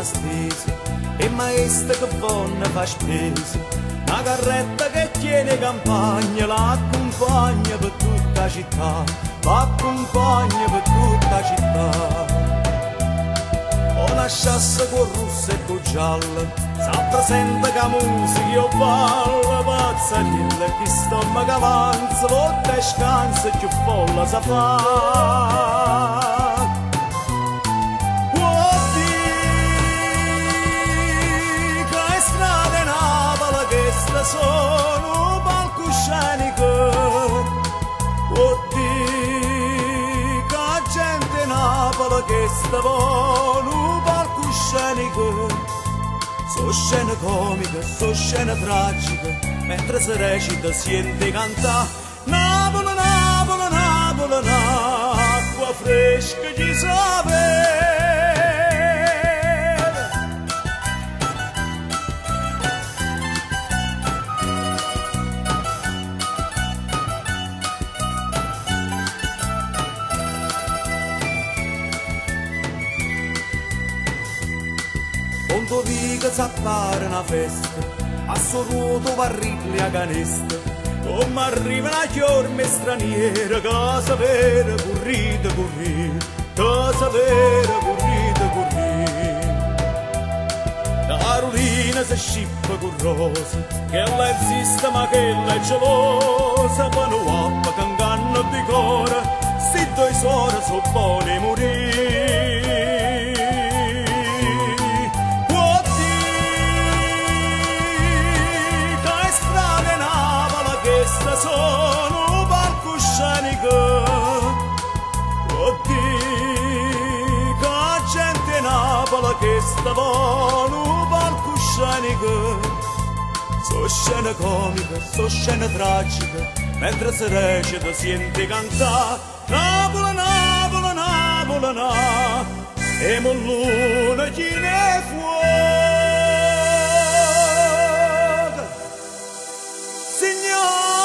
una stesa, e maestra che vonne fa spesa, una carretta che tiene campagna, l'accompagna per tutta la città, l'accompagna per tutta la città. Una sciassa con rossa e con gialla, s'appresenta che musica io ballo, pazzarilla che stomaco avanza, lotta e scansa più folla sa fa. Vuol dire che è strada Napoli che sta sono palcoscenico, vuol dire che la gente Napoli che sta buono so scene comiche, so scene tragiche, mentre si recita sente cantare Napoli, Napoli, Napoli, acqua fresca ci sapere. Quando dico s'appare una festa, a sorruto varricli a canesta, come arrivano a chiorme straniere, cosa vera, currita, currita, cosa vera, currita, currita. Carolina si scippa con rosa, che lei insiste ma che lei è gelosa, quando uoppa che inganna di cora, sti due suore sono buoni morire. Sono palcoscenico, vuol dire che la gente Napoli che sta buono palcoscenico, so scene comiche, so scene tragiche, mentre si recita sente cantare Napoli, Napoli, Napoli, Napoli, e molluna chi ne fuori. Signor